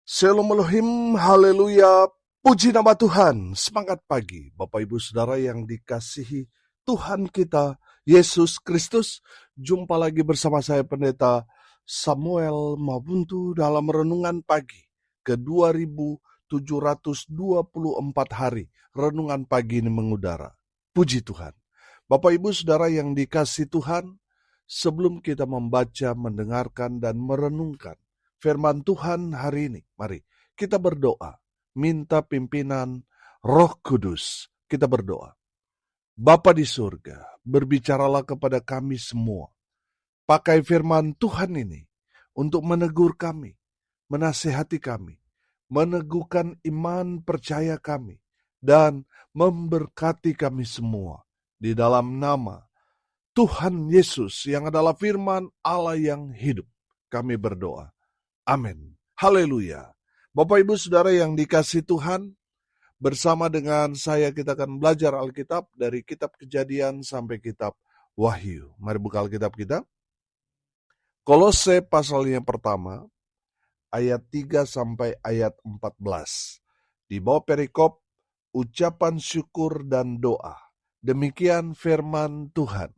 Shalom Elohim, haleluya, puji nama Tuhan. Semangat pagi, Bapak Ibu Saudara yang dikasihi Tuhan kita, Yesus Kristus. Jumpa lagi bersama saya Pendeta Samuel Mabuntu dalam Renungan Pagi ke 2724 hari. Renungan pagi ini mengudara. Puji Tuhan. Bapak Ibu Saudara yang dikasihi Tuhan, sebelum kita membaca, mendengarkan, dan merenungkan firman Tuhan hari ini, mari kita berdoa, minta pimpinan Roh Kudus. Kita berdoa. Bapa di surga, berbicaralah kepada kami semua. Pakai firman Tuhan ini untuk menegur kami, menasihati kami, meneguhkan iman percaya kami, dan memberkati kami semua. Di dalam nama Tuhan Yesus yang adalah firman Allah yang hidup, kami berdoa. Amin. Haleluya. Bapak Ibu Saudara yang dikasihi Tuhan, bersama dengan saya kita akan belajar Alkitab dari kitab Kejadian sampai kitab Wahyu. Mari buka Alkitab kita. Kolose pasal yang pertama, ayat 3 sampai ayat 14. Di bawah perikop, ucapan syukur dan doa. Demikian firman Tuhan.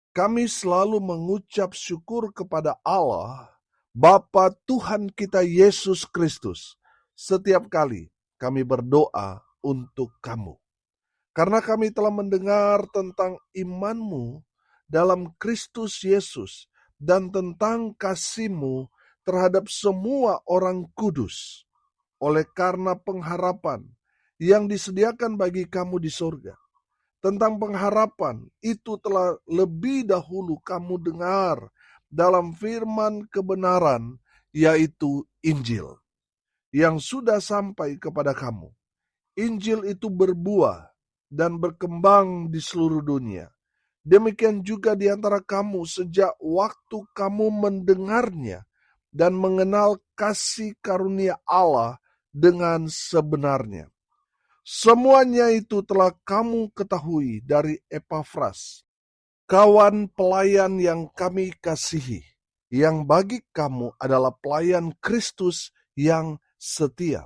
Kami selalu mengucap syukur kepada Allah, Bapa Tuhan kita Yesus Kristus, setiap kali kami berdoa untuk kamu. Karena kami telah mendengar tentang imanmu dalam Kristus Yesus dan tentang kasihmu terhadap semua orang kudus, oleh karena pengharapan yang disediakan bagi kamu di surga. Tentang pengharapan itu telah lebih dahulu kamu dengar dalam firman kebenaran, yaitu Injil, yang sudah sampai kepada kamu. Injil itu berbuah dan berkembang di seluruh dunia. Demikian juga di antara kamu sejak waktu kamu mendengarnya dan mengenal kasih karunia Allah dengan sebenarnya. Semuanya itu telah kamu ketahui dari Epafras, kawan pelayan yang kami kasihi, yang bagi kamu adalah pelayan Kristus yang setia.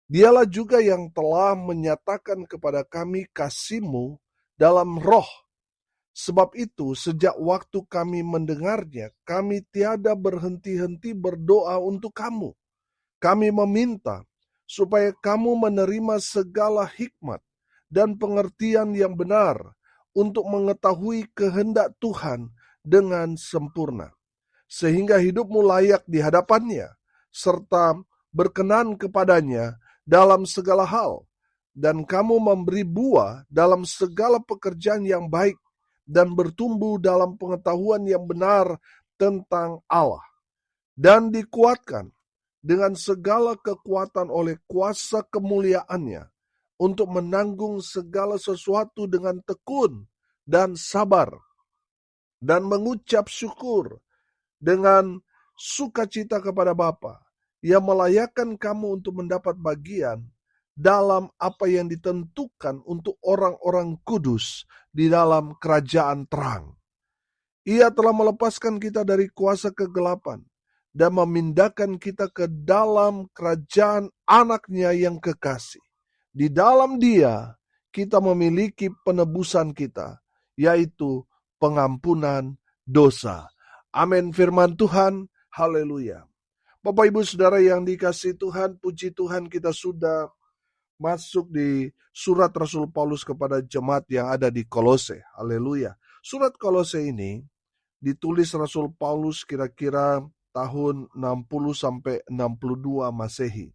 Dialah juga yang telah menyatakan kepada kami kasih-Mu dalam roh. Sebab itu, sejak waktu kami mendengarnya, kami tiada berhenti-henti berdoa untuk kamu. Kami meminta supaya kamu menerima segala hikmat dan pengertian yang benar untuk mengetahui kehendak Tuhan dengan sempurna, sehingga hidupmu layak di hadapannya, serta berkenan kepadanya dalam segala hal, dan kamu memberi buah dalam segala pekerjaan yang baik, dan bertumbuh dalam pengetahuan yang benar tentang Allah, dan dikuatkan dengan segala kekuatan oleh kuasa kemuliaannya, untuk menanggung segala sesuatu dengan tekun dan sabar, dan mengucap syukur dengan sukacita kepada Bapa, yang melayakkan kamu untuk mendapat bagian dalam apa yang ditentukan untuk orang-orang kudus di dalam kerajaan terang. Ia telah melepaskan kita dari kuasa kegelapan dan memindahkan kita ke dalam kerajaan anaknya yang kekasih. Di dalam Dia kita memiliki penebusan kita, yaitu pengampunan dosa. Amin. Firman Tuhan, haleluya. Bapak Ibu Saudara yang dikasihi Tuhan, puji Tuhan, kita sudah masuk di surat Rasul Paulus kepada jemaat yang ada di Kolose. Haleluya. Surat Kolose ini ditulis Rasul Paulus kira-kira tahun 60 sampai 62 Masehi.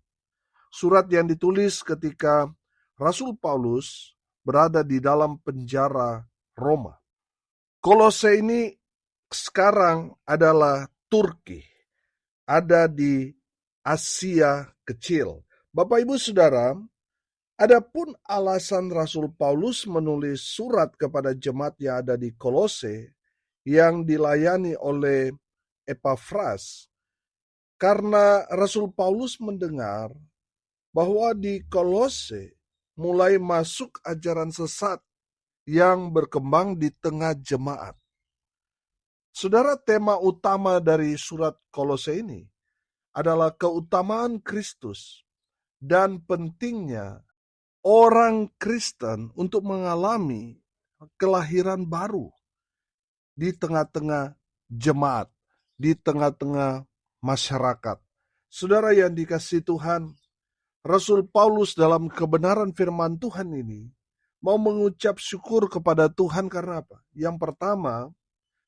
Surat yang ditulis ketika Rasul Paulus berada di dalam penjara Roma. Kolose ini sekarang adalah Turki, ada di Asia Kecil. Bapak Ibu Saudara, adapun alasan Rasul Paulus menulis surat kepada jemaat yang ada di Kolose yang dilayani oleh Epafras, karena Rasul Paulus mendengar bahwa di Kolose mulai masuk ajaran sesat yang berkembang di tengah jemaat. Saudara, tema utama dari surat Kolose ini adalah keutamaan Kristus dan pentingnya orang Kristen untuk mengalami kelahiran baru di tengah-tengah jemaat, di tengah-tengah masyarakat. Saudara yang dikasihi Tuhan, Rasul Paulus dalam kebenaran firman Tuhan ini mau mengucap syukur kepada Tuhan karena apa? Yang pertama,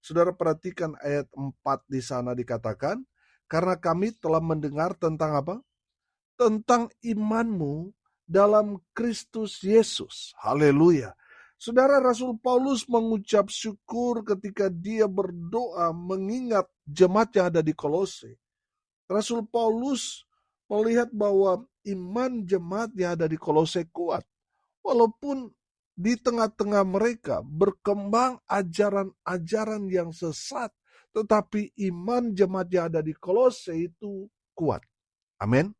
saudara perhatikan ayat 4 di sana dikatakan, karena kami telah mendengar tentang apa? Tentang imanmu dalam Kristus Yesus. Haleluya. Saudara, Rasul Paulus mengucap syukur ketika dia berdoa mengingat jemaat yang ada di Kolose. Rasul Paulus melihat bahwa iman jemaat yang ada di Kolose kuat. Walaupun di tengah-tengah mereka berkembang ajaran-ajaran yang sesat, tetapi iman jemaat yang ada di Kolose itu kuat. Amin.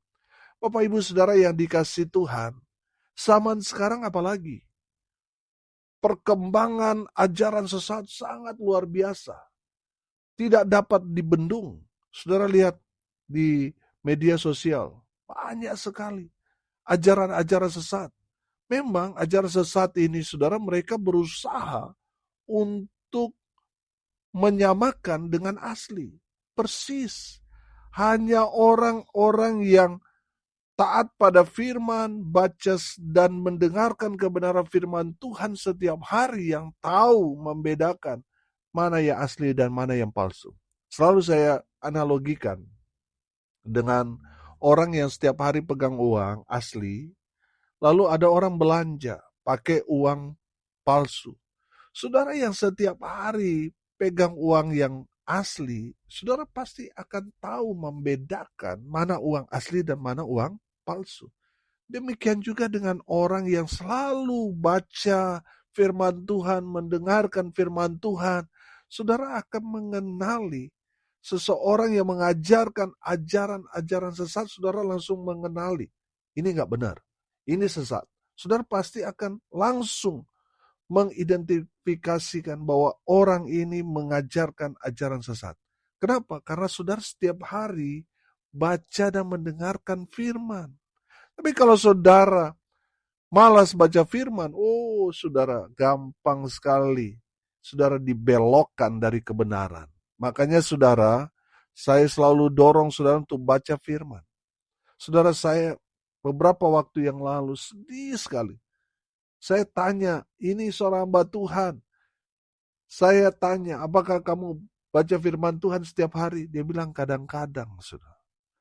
Bapak Ibu Saudara yang dikasihi Tuhan, zaman sekarang apalagi? Perkembangan ajaran sesat sangat luar biasa. Tidak dapat dibendung. Saudara lihat di media sosial, banyak sekali ajaran-ajaran sesat. Memang ajaran sesat ini, saudara, mereka berusaha untuk menyamakan dengan asli. Persis. Hanya orang-orang yang taat pada firman, baca dan mendengarkan kebenaran firman Tuhan setiap hari yang tahu membedakan mana yang asli dan mana yang palsu. Selalu saya analogikan dengan orang yang setiap hari pegang uang asli, lalu ada orang belanja pakai uang palsu. Saudara yang setiap hari pegang uang yang asli, saudara pasti akan tahu membedakan mana uang asli dan mana uang palsu. Demikian juga dengan orang yang selalu baca firman Tuhan, mendengarkan firman Tuhan. Saudara akan mengenali seseorang yang mengajarkan ajaran-ajaran sesat, saudara langsung mengenali. Ini nggak benar, ini sesat. Saudara pasti akan langsung mengidentifikasikan bahwa orang ini mengajarkan ajaran sesat. Kenapa? Karena saudara setiap hari baca dan mendengarkan firman. Tapi kalau saudara malas baca firman, saudara gampang sekali saudara dibelokkan dari kebenaran. Makanya saudara, saya selalu dorong saudara untuk baca firman. Saudara, saya beberapa waktu yang lalu sedih sekali. Saya tanya, ini seorang hamba Tuhan. Saya tanya, apakah kamu baca firman Tuhan setiap hari? Dia bilang kadang-kadang, saudara.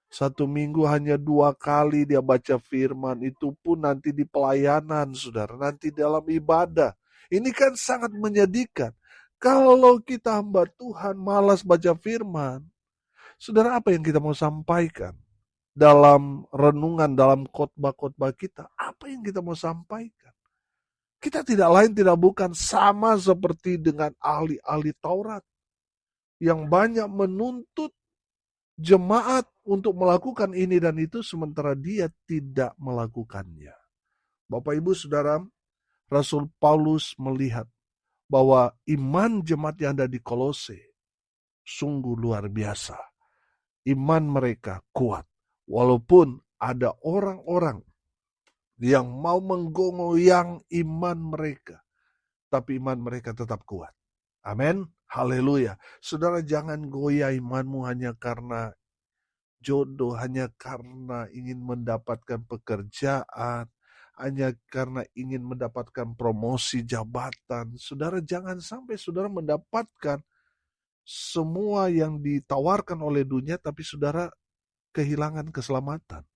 1 minggu hanya 2 kali dia baca firman, itu pun nanti di pelayanan, saudara, nanti dalam ibadah. Ini kan sangat menyedihkan. Kalau kita hamba Tuhan malas baca firman, saudara, apa yang kita mau sampaikan dalam renungan, dalam khotbah-khotbah kita? Apa yang kita mau sampaikan? Kita tidak lain tidak bukan sama seperti dengan ahli-ahli Taurat yang banyak menuntut jemaat untuk melakukan ini dan itu sementara dia tidak melakukannya. Bapak Ibu Saudara, Rasul Paulus melihat bahwa iman jemaat yang ada di Kolose sungguh luar biasa. Iman mereka kuat. Walaupun ada orang-orang yang mau menggoyang iman mereka, tapi iman mereka tetap kuat. Amin. Haleluya. Saudara, jangan goyah imanmu hanya karena jodoh, hanya karena ingin mendapatkan pekerjaan, hanya karena ingin mendapatkan promosi jabatan. Saudara, jangan sampai saudara mendapatkan semua yang ditawarkan oleh dunia, tapi saudara kehilangan keselamatan.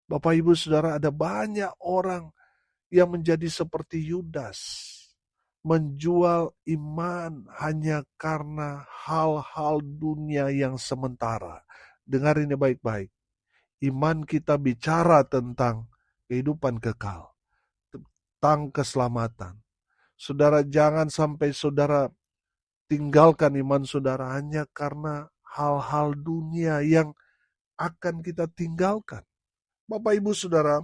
Bapak Ibu Saudara, ada banyak orang yang menjadi seperti Yudas, menjual iman hanya karena hal-hal dunia yang sementara. Dengar ini baik-baik. Iman kita bicara tentang kehidupan kekal, tentang keselamatan. Saudara, jangan sampai saudara tinggalkan iman saudara hanya karena hal-hal dunia yang akan kita tinggalkan. Bapak Ibu Saudara,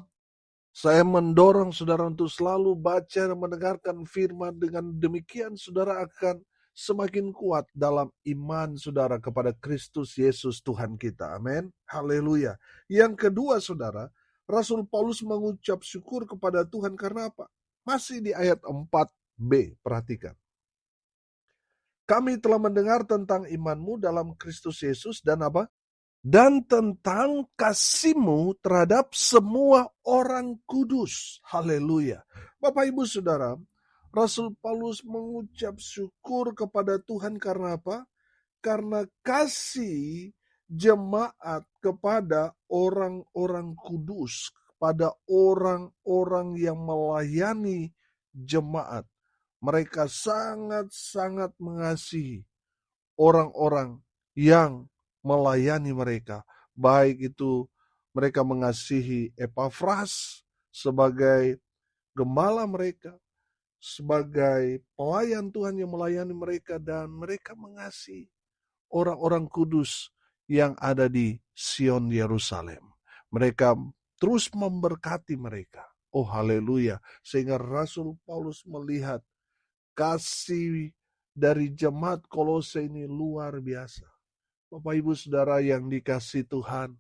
saya mendorong saudara untuk selalu baca dan mendengarkan firman. Dengan demikian saudara akan semakin kuat dalam iman saudara kepada Kristus Yesus Tuhan kita. Amin. Haleluya. Yang kedua saudara, Rasul Paulus mengucap syukur kepada Tuhan karena apa? Masih di ayat 4b, perhatikan. Kami telah mendengar tentang imanmu dalam Kristus Yesus dan apa? Dan tentang kasihmu terhadap semua orang kudus. Haleluya. Bapak Ibu Saudara, Rasul Paulus mengucap syukur kepada Tuhan karena apa? Karena kasih jemaat kepada orang-orang kudus, kepada orang-orang yang melayani jemaat. Mereka sangat-sangat mengasihi orang-orang yang melayani mereka. Baik itu mereka mengasihi Epafras sebagai gembala mereka, sebagai pelayan Tuhan yang melayani mereka, dan mereka mengasihi orang-orang kudus yang ada di Sion Yerusalem. Mereka terus memberkati mereka. Oh haleluya. Sehingga Rasul Paulus melihat kasih dari jemaat Kolose ini luar biasa. Bapak Ibu Saudara yang dikasihi Tuhan,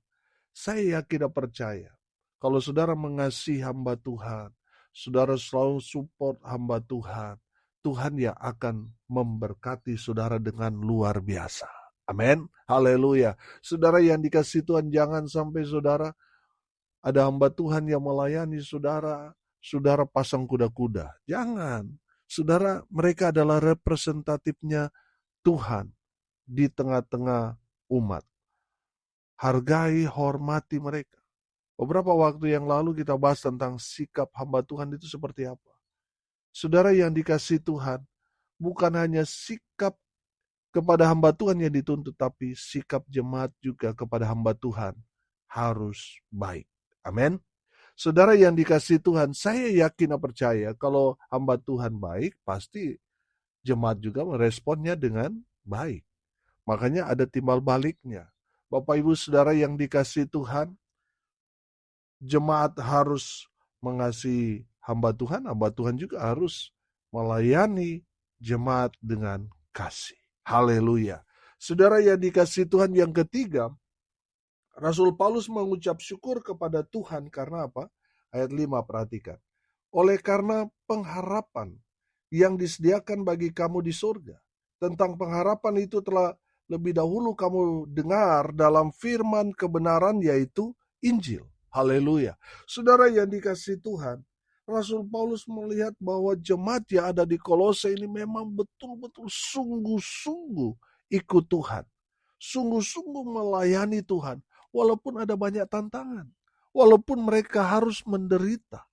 saya yakin dan percaya kalau saudara mengasihi hamba Tuhan, saudara selalu support hamba Tuhan, Tuhan yang akan memberkati saudara dengan luar biasa. Amin. Haleluya. Saudara yang dikasihi Tuhan, jangan sampai saudara ada hamba Tuhan yang melayani saudara, saudara pasang kuda-kuda. Jangan. Saudara, mereka adalah representatifnya Tuhan di tengah-tengah umat. Hargai, hormati mereka. Beberapa waktu yang lalu kita bahas tentang sikap hamba Tuhan itu seperti apa. Saudara yang dikasihi Tuhan, bukan hanya sikap kepada hamba Tuhan yang dituntut, tapi sikap jemaat juga kepada hamba Tuhan harus baik. Amin. Saudara yang dikasihi Tuhan, saya yakin dan percaya kalau hamba Tuhan baik, pasti jemaat juga meresponnya dengan baik. Makanya ada timbal baliknya. Bapak Ibu Saudara yang dikasihi Tuhan, jemaat harus mengasihi hamba Tuhan juga harus melayani jemaat dengan kasih. Haleluya. Saudara yang dikasihi Tuhan, yang ketiga, Rasul Paulus mengucap syukur kepada Tuhan karena apa? Ayat 5, perhatikan. Oleh karena pengharapan yang disediakan bagi kamu di surga. Tentang pengharapan itu telah lebih dahulu kamu dengar dalam firman kebenaran, yaitu Injil. Haleluya. Saudara yang dikasihi Tuhan, Rasul Paulus melihat bahwa jemaat yang ada di Kolose ini memang betul-betul sungguh-sungguh ikut Tuhan. Sungguh-sungguh melayani Tuhan. Walaupun ada banyak tantangan. Walaupun mereka harus menderita,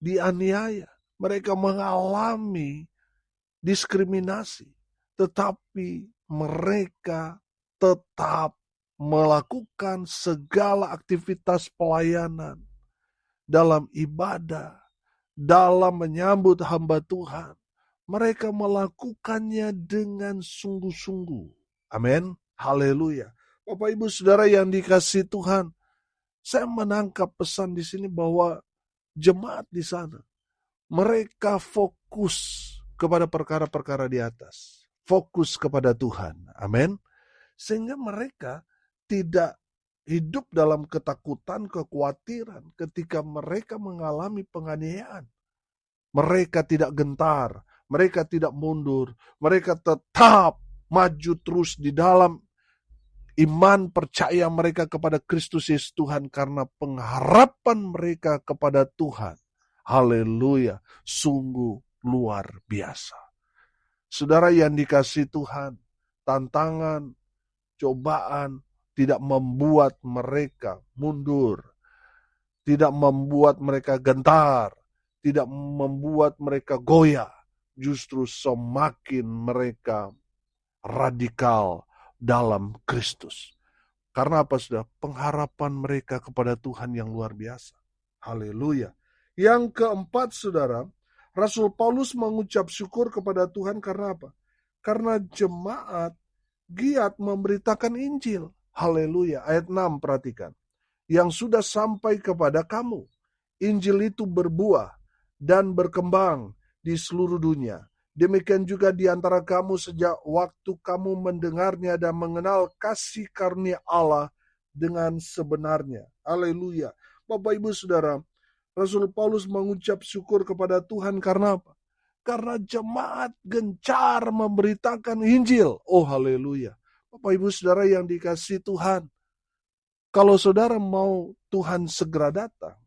dianiaya, mereka mengalami diskriminasi, tetapi mereka tetap melakukan segala aktivitas pelayanan dalam ibadah, dalam menyambut hamba Tuhan. Mereka melakukannya dengan sungguh-sungguh. Amin. Haleluya. Bapak Ibu Saudara yang dikasihi Tuhan, saya menangkap pesan di sini bahwa jemaat di sana, mereka fokus kepada perkara-perkara di atas. Fokus kepada Tuhan. Amin. Sehingga mereka tidak hidup dalam ketakutan, kekhawatiran ketika mereka mengalami penganiayaan. Mereka tidak gentar, mereka tidak mundur, mereka tetap maju terus di dalam iman percaya mereka kepada Kristus Yesus Tuhan karena pengharapan mereka kepada Tuhan. Haleluya, sungguh luar biasa. Saudara yang dikasihi Tuhan, tantangan, cobaan tidak membuat mereka mundur, tidak membuat mereka gentar, tidak membuat mereka goyah. Justru semakin mereka radikal dalam Kristus. Karena apa sudah? Pengharapan mereka kepada Tuhan yang luar biasa. Haleluya. Yang keempat saudara, Rasul Paulus mengucap syukur kepada Tuhan karena apa? Karena jemaat giat memberitakan Injil. Haleluya. Ayat 6 perhatikan. Yang sudah sampai kepada kamu. Injil itu berbuah dan berkembang di seluruh dunia. Demikian juga di antara kamu sejak waktu kamu mendengarnya dan mengenal kasih karunia Allah dengan sebenarnya. Haleluya. Bapak Ibu Saudara, Rasul Paulus mengucap syukur kepada Tuhan karena apa? Karena jemaat gencar memberitakan Injil. Oh haleluya. Bapak Ibu Saudara yang dikasihi Tuhan, kalau saudara mau Tuhan segera datang,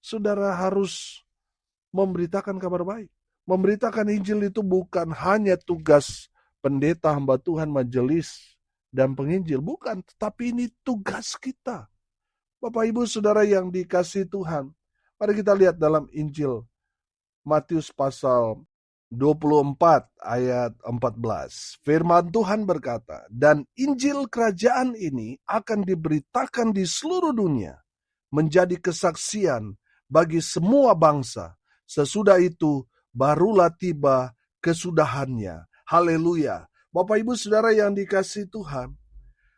saudara harus memberitakan kabar baik. Memberitakan Injil itu bukan hanya tugas pendeta, hamba Tuhan, majelis, dan penginjil. Bukan, tetapi ini tugas kita. Bapak Ibu Saudara yang dikasihi Tuhan, mari kita lihat dalam Injil Matius pasal 24 ayat 14. Firman Tuhan berkata, dan Injil kerajaan ini akan diberitakan di seluruh dunia, menjadi kesaksian bagi semua bangsa. Sesudah itu barulah tiba kesudahannya. Haleluya. Bapak Ibu Saudara yang dikasihi Tuhan,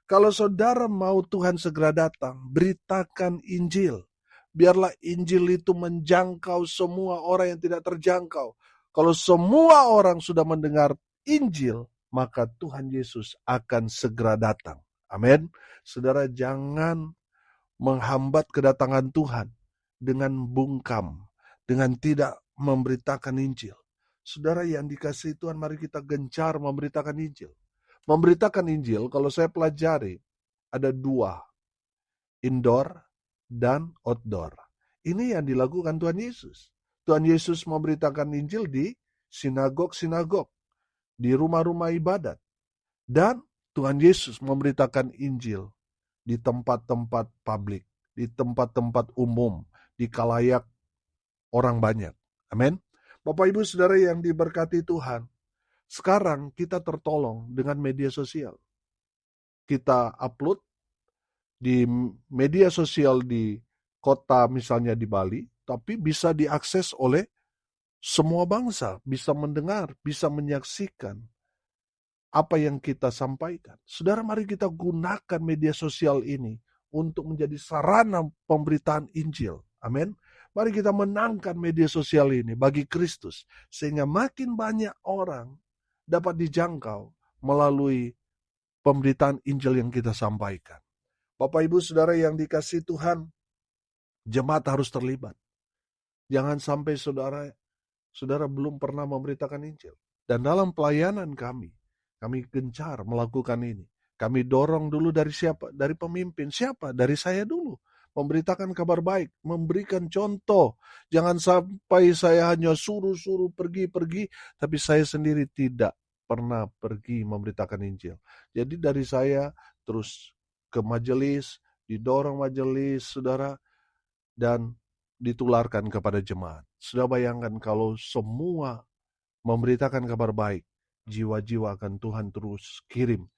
kalau saudara mau Tuhan segera datang, beritakan Injil. Biarlah Injil itu menjangkau semua orang yang tidak terjangkau. Kalau semua orang sudah mendengar Injil, maka Tuhan Yesus akan segera datang. Amin. Saudara, jangan menghambat kedatangan Tuhan dengan bungkam, dengan tidak memberitakan Injil. Saudara yang dikasihi Tuhan, mari kita gencar memberitakan Injil. Memberitakan Injil, kalau saya pelajari, ada dua, indoor dan outdoor. Ini yang dilakukan Tuhan Yesus. Tuhan Yesus memberitakan Injil di sinagog-sinagog, di rumah-rumah ibadat. Dan Tuhan Yesus memberitakan Injil di tempat-tempat publik, di tempat-tempat umum, di khalayak orang banyak. Amin. Bapak Ibu Saudara yang diberkati Tuhan, sekarang kita tertolong dengan media sosial. Kita upload di media sosial di kota misalnya di Bali, tapi bisa diakses oleh semua bangsa, bisa mendengar, bisa menyaksikan apa yang kita sampaikan. Saudara, mari kita gunakan media sosial ini untuk menjadi sarana pemberitaan Injil. Amin. Mari kita menangkan media sosial ini bagi Kristus, sehingga makin banyak orang dapat dijangkau melalui pemberitaan Injil yang kita sampaikan. Bapak Ibu Saudara yang dikasihi Tuhan, jemaat harus terlibat. Jangan sampai saudara belum pernah memberitakan Injil. Dan dalam pelayanan kami gencar melakukan ini. Kami dorong dulu dari siapa? Dari pemimpin. Siapa? Dari saya dulu. Memberitakan kabar baik, memberikan contoh. Jangan sampai saya hanya suruh-suruh pergi-pergi, tapi saya sendiri tidak pernah pergi memberitakan Injil. Jadi dari saya terus ke majelis, didorong majelis, saudara, dan ditularkan kepada jemaat. Sudah bayangkan kalau semua memberitakan kabar baik, jiwa-jiwa akan Tuhan terus kirim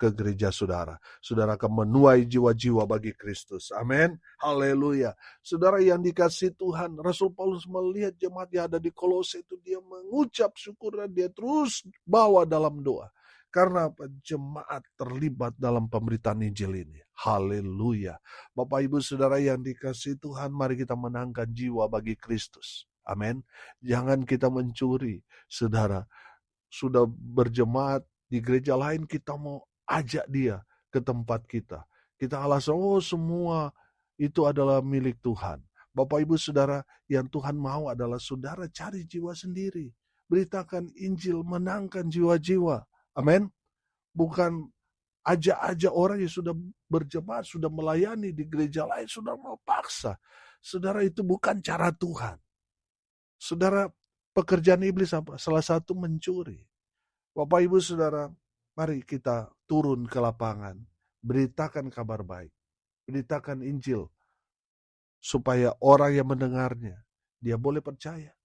ke gereja saudara. Saudara akan menuai jiwa-jiwa bagi Kristus. Amin. Haleluya. Saudara yang dikasihi Tuhan, Rasul Paulus melihat jemaat yang ada di Kolose itu, dia mengucap syukur dan dia terus bawa dalam doa. Karena jemaat terlibat dalam pemberitaan Injil ini. Haleluya. Bapak Ibu Saudara yang dikasihi Tuhan, mari kita menangkan jiwa bagi Kristus. Amin. Jangan kita mencuri. Saudara, sudah berjemaat di gereja lain, kita mau ajak dia ke tempat kita. Kita alasan, semua itu adalah milik Tuhan. Bapak Ibu Saudara, yang Tuhan mau adalah saudara cari jiwa sendiri. Beritakan Injil, menangkan jiwa-jiwa. Amin. Bukan ajak-ajak orang yang sudah berjemaat, sudah melayani di gereja lain, sudah mau paksa. Saudara, itu bukan cara Tuhan. Saudara, pekerjaan iblis apa? Salah satu mencuri. Bapak Ibu Saudara, mari kita turun ke lapangan, beritakan kabar baik, beritakan Injil, supaya orang yang mendengarnya, dia boleh percaya,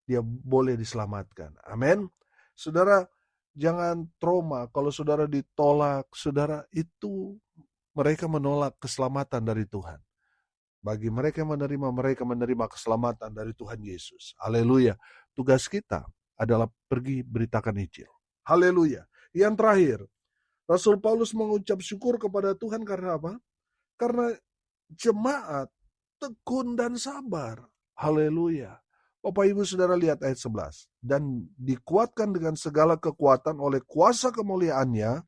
dia boleh diselamatkan. Amin. Saudara, jangan trauma kalau saudara ditolak, saudara, itu mereka menolak keselamatan dari Tuhan. Bagi mereka yang menerima, mereka menerima keselamatan dari Tuhan Yesus. Haleluya. Tugas kita adalah pergi beritakan Injil. Haleluya. Yang terakhir, Rasul Paulus mengucap syukur kepada Tuhan karena apa? Karena jemaat tekun dan sabar. Haleluya. Bapak Ibu Saudara lihat ayat 11. Dan dikuatkan dengan segala kekuatan oleh kuasa kemuliaannya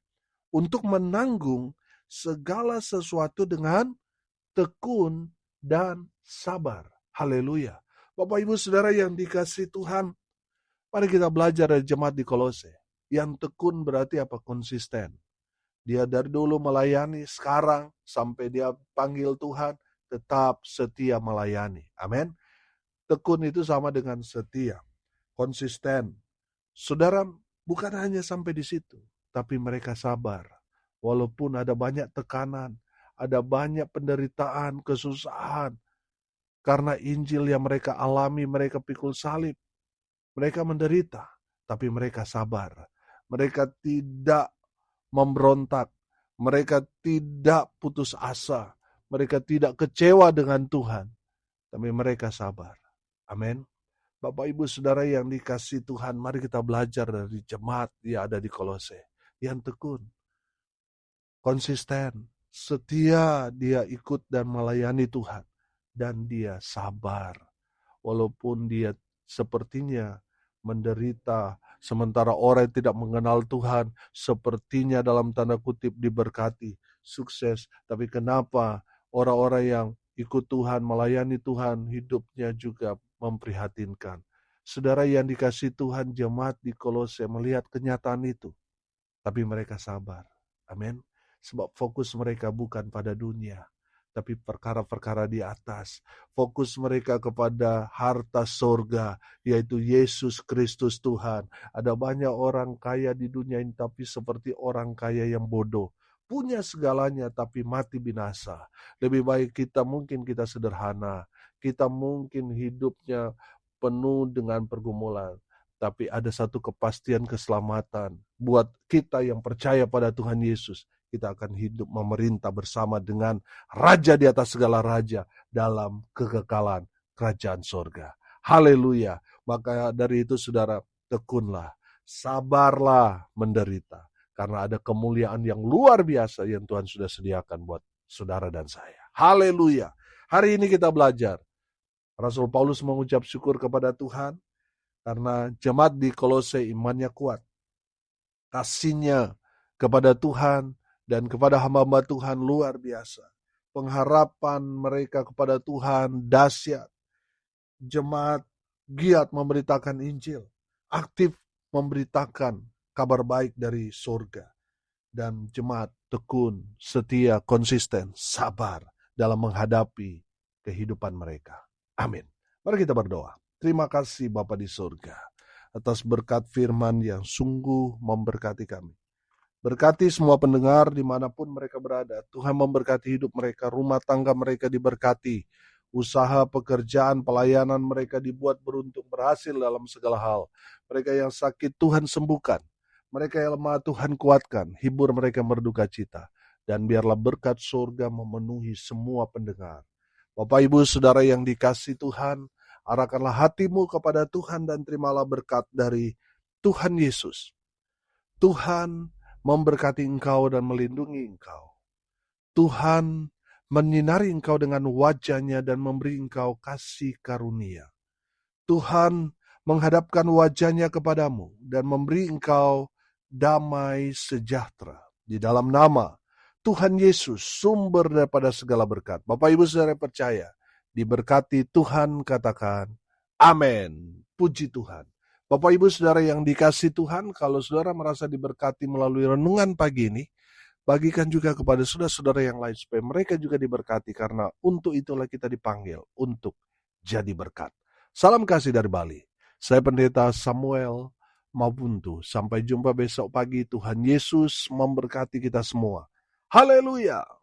untuk menanggung segala sesuatu dengan tekun dan sabar. Haleluya. Bapak Ibu Saudara yang dikasihi Tuhan, mari kita belajar dari jemaat di Kolose. Yang tekun berarti apa? Konsisten. Dia dari dulu melayani, sekarang sampai dia panggil Tuhan, tetap setia melayani. Amin. Tekun itu sama dengan setia, konsisten. Saudara, bukan hanya sampai di situ, tapi mereka sabar. Walaupun ada banyak tekanan, ada banyak penderitaan, kesusahan, karena Injil yang mereka alami, mereka pikul salib, mereka menderita, tapi mereka sabar. Mereka tidak memberontak, mereka tidak putus asa, mereka tidak kecewa dengan Tuhan, tapi mereka sabar. Amin. Bapak Ibu Saudara yang dikasihi Tuhan, mari kita belajar dari jemaat yang ada di Kolose. Yang tekun, konsisten, setia dia ikut dan melayani Tuhan. Dan dia sabar. Walaupun dia sepertinya menderita, sementara orang yang tidak mengenal Tuhan, sepertinya dalam tanda kutip diberkati, sukses. Tapi kenapa orang-orang yang ikut Tuhan, melayani Tuhan, hidupnya juga memprihatinkan. Saudara yang dikasihi Tuhan, jemaat di Kolose melihat kenyataan itu. Tapi mereka sabar. Amin. Sebab fokus mereka bukan pada dunia, tapi perkara-perkara di atas. Fokus mereka kepada harta sorga, yaitu Yesus Kristus Tuhan. Ada banyak orang kaya di dunia ini, tapi seperti orang kaya yang bodoh. Punya segalanya, tapi mati binasa. Lebih baik mungkin kita sederhana. Kita mungkin hidupnya penuh dengan pergumulan. Tapi ada satu kepastian keselamatan. Buat kita yang percaya pada Tuhan Yesus, kita akan hidup memerintah bersama dengan Raja di atas segala raja dalam kekekalan kerajaan sorga. Haleluya. Maka dari itu saudara, tekunlah, sabarlah menderita. Karena ada kemuliaan yang luar biasa yang Tuhan sudah sediakan buat saudara dan saya. Haleluya. Hari ini kita belajar. Rasul Paulus mengucap syukur kepada Tuhan karena jemaat di Kolose imannya kuat. Kasihnya kepada Tuhan dan kepada hamba-hamba Tuhan luar biasa. Pengharapan mereka kepada Tuhan dahsyat. Jemaat giat memberitakan Injil, aktif memberitakan kabar baik dari surga. Dan jemaat tekun, setia, konsisten, sabar dalam menghadapi kehidupan mereka. Amin. Mari kita berdoa. Terima kasih Bapa di surga atas berkat firman yang sungguh memberkati kami. Berkati semua pendengar dimanapun mereka berada. Tuhan memberkati hidup mereka, rumah tangga mereka diberkati. Usaha, pekerjaan, pelayanan mereka dibuat beruntung, berhasil dalam segala hal. Mereka yang sakit Tuhan sembuhkan. Mereka yang lemah Tuhan kuatkan. Hibur mereka berduka cita. Dan biarlah berkat surga memenuhi semua pendengar. Bapak Ibu Saudara yang dikasihi Tuhan, arahkanlah hatimu kepada Tuhan dan terimalah berkat dari Tuhan Yesus. Tuhan memberkati engkau dan melindungi engkau. Tuhan menyinari engkau dengan wajah-Nya dan memberi engkau kasih karunia. Tuhan menghadapkan wajah-Nya kepadamu dan memberi engkau damai sejahtera. Di dalam nama Tuhan Yesus, sumber daripada segala berkat. Bapak Ibu Saudara percaya, diberkati Tuhan, katakan amin. Puji Tuhan. Bapak Ibu Saudara yang dikasihi Tuhan, kalau saudara merasa diberkati melalui renungan pagi ini, bagikan juga kepada saudara-saudara yang lain supaya mereka juga diberkati, karena untuk itulah kita dipanggil untuk jadi berkat. Salam kasih dari Bali. Saya Pendeta Samuel Mabuntu. Sampai jumpa besok pagi. Tuhan Yesus memberkati kita semua. Haleluya.